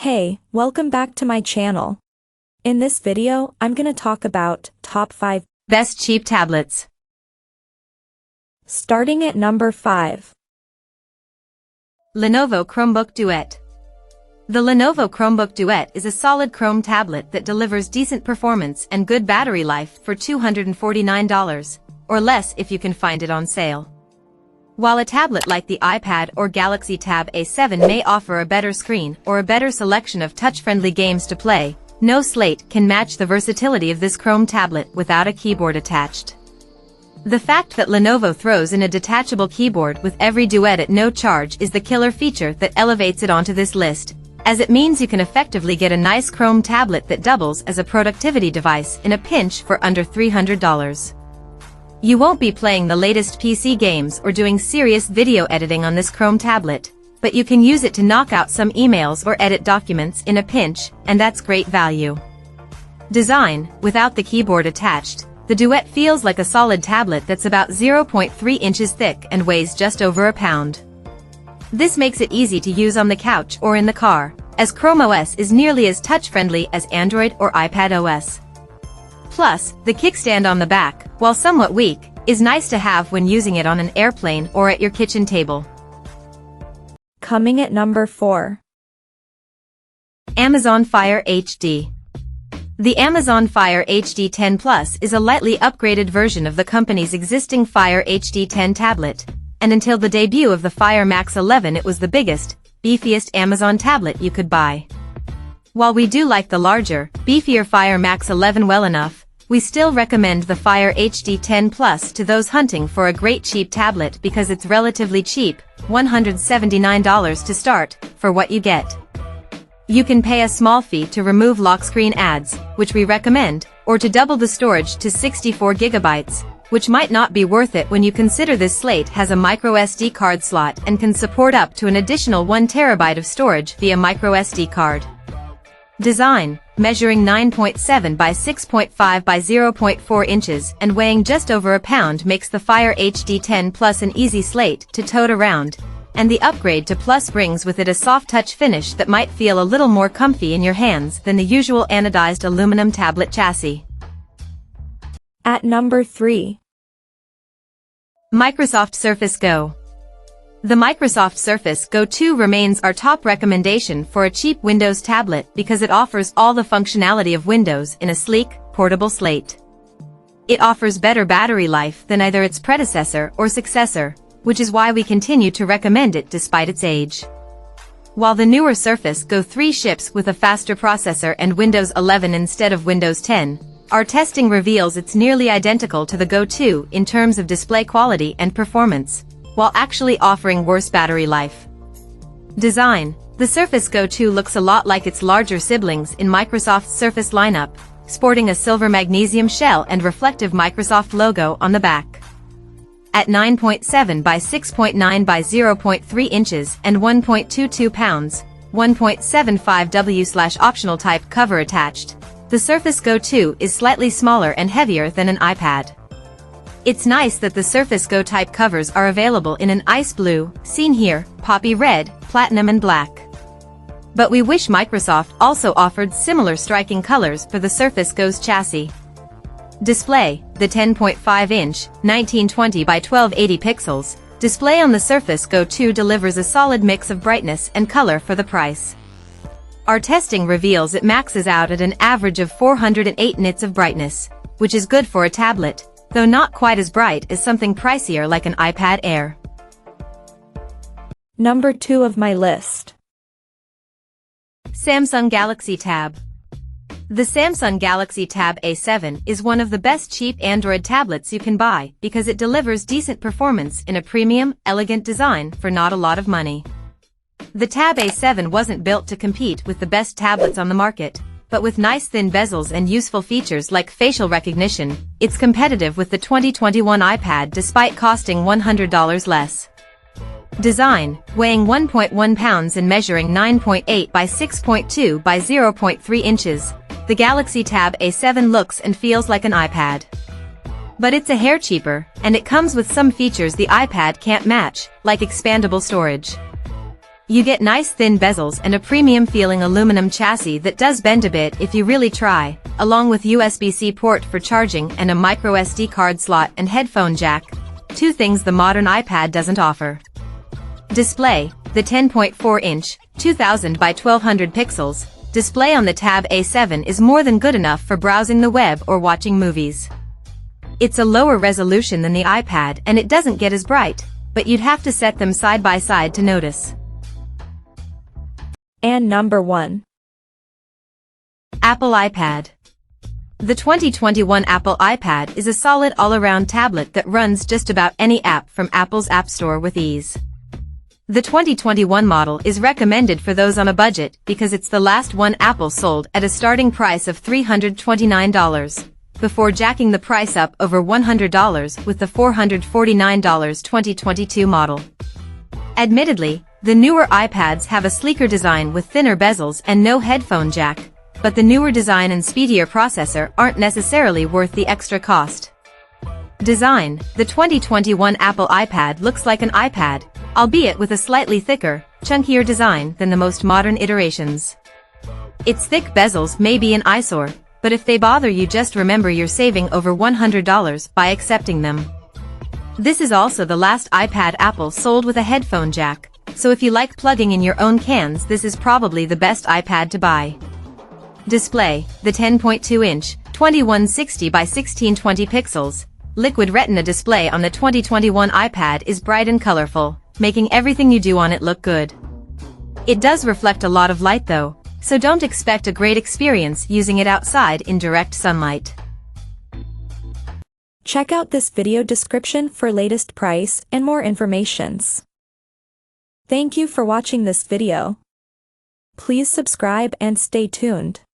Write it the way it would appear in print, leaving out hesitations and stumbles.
Hey, welcome back to my channel. In this video, I'm gonna talk about top 5 best cheap tablets. Starting at number 5. Lenovo Chromebook Duet. The Lenovo Chromebook Duet is a solid Chrome tablet that delivers decent performance and good battery life for $249, or less if you can find it on sale. While a tablet like the iPad or Galaxy Tab A7 may offer a better screen or a better selection of touch-friendly games to play, no slate can match the versatility of this Chrome tablet without a keyboard attached. The fact that Lenovo throws in a detachable keyboard with every Duet at no charge is the killer feature that elevates it onto this list, as it means you can effectively get a nice Chrome tablet that doubles as a productivity device in a pinch for under $300. You won't be playing the latest PC games or doing serious video editing on this Chrome tablet, but you can use it to knock out some emails or edit documents in a pinch, and that's great value. Design: without the keyboard attached, the Duet feels like a solid tablet that's about 0.3 inches thick and weighs just over a pound. This makes it easy to use on the couch or in the car, as Chrome OS is nearly as touch-friendly as Android or iPad OS. Plus, the kickstand on the back, while somewhat weak, is nice to have when using it on an airplane or at your kitchen table. Coming at number 4. Amazon Fire HD. The Amazon Fire HD 10 Plus is a lightly upgraded version of the company's existing Fire HD 10 tablet, and until the debut of the Fire Max 11 it was the biggest, beefiest Amazon tablet you could buy. While we do like the larger, beefier Fire Max 11 well enough, we still recommend the Fire HD 10 Plus to those hunting for a great cheap tablet because it's relatively cheap, $179 to start, for what you get. You can pay a small fee to remove lock screen ads, which we recommend, or to double the storage to 64 gigabytes, which might not be worth it when you consider this slate has a microSD card slot and can support up to an additional 1 terabyte of storage via microSD card. Design: measuring 9.7 by 6.5 by 0.4 inches and weighing just over a pound makes the Fire HD 10 Plus an easy slate to tote around, and the upgrade to Plus brings with it a soft touch finish that might feel a little more comfy in your hands than the usual anodized aluminum tablet chassis. At number 3. Microsoft Surface Go. The Microsoft Surface Go 2 remains our top recommendation for a cheap Windows tablet because it offers all the functionality of Windows in a sleek, portable slate. It offers better battery life than either its predecessor or successor, which is why we continue to recommend it despite its age. While the newer Surface Go 3 ships with a faster processor and Windows 11 instead of Windows 10, our testing reveals it's nearly identical to the Go 2 in terms of display quality and performance, while actually offering worse battery life. Design: the Surface Go 2 looks a lot like its larger siblings in Microsoft's Surface lineup, sporting a silver magnesium shell and reflective Microsoft logo on the back. At 9.7 by 6.9 by 0.3 inches and 1.22 pounds, 1.75 W/optional type cover attached, the Surface Go 2 is slightly smaller and heavier than an iPad. It's nice that the Surface Go type covers are available in an ice blue, seen here, poppy red, platinum and black. But we wish Microsoft also offered similar striking colors for the Surface Go's chassis. Display: the 10.5-inch, 1920 by 1280 pixels, display on the Surface Go 2 delivers a solid mix of brightness and color for the price. Our testing reveals it maxes out at an average of 408 nits of brightness, which is good for a tablet, though not quite as bright as something pricier like an iPad Air. Number 2 of my list. Samsung Galaxy Tab. The Samsung Galaxy Tab A7 is one of the best cheap Android tablets you can buy because it delivers decent performance in a premium, elegant design for not a lot of money. The Tab A7 wasn't built to compete with the best tablets on the market, but with nice thin bezels and useful features like facial recognition, it's competitive with the 2021 iPad despite costing $100 less. Design: weighing 1.1 pounds and measuring 9.8 by 6.2 by 0.3 inches, the Galaxy Tab A7 looks and feels like an iPad. But it's a hair cheaper, and it comes with some features the iPad can't match, like expandable storage. You get nice thin bezels and a premium-feeling aluminum chassis that does bend a bit if you really try, along with USB-C port for charging and a microSD card slot and headphone jack, two things the modern iPad doesn't offer. Display: the 10.4-inch, 2000 by 1200 pixels, display on the Tab A7 is more than good enough for browsing the web or watching movies. It's a lower resolution than the iPad and it doesn't get as bright, but you'd have to set them side by side to notice. And number 1. Apple iPad. The 2021 Apple iPad is a solid all-around tablet that runs just about any app from Apple's App Store with ease. The 2021 model is recommended for those on a budget because it's the last one Apple sold at a starting price of $329, before jacking the price up over $100 with the $449 2022 model. Admittedly, the newer iPads have a sleeker design with thinner bezels and no headphone jack, but the newer design and speedier processor aren't necessarily worth the extra cost. Design: the 2021 Apple iPad looks like an iPad, albeit with a slightly thicker, chunkier design than the most modern iterations. Its thick bezels may be an eyesore, but if they bother you, just remember you're saving over $100 by accepting them. This is also the last iPad Apple sold with a headphone jack, so if you like plugging in your own cans, this is probably the best iPad to buy. Display: the 10.2-inch, 2160 by 1620 pixels, Liquid Retina display on the 2021 iPad is bright and colorful, making everything you do on it look good. It does reflect a lot of light though, so don't expect a great experience using it outside in direct sunlight. Check out this video description for latest price and more informations. Thank you for watching this video. Please subscribe and stay tuned.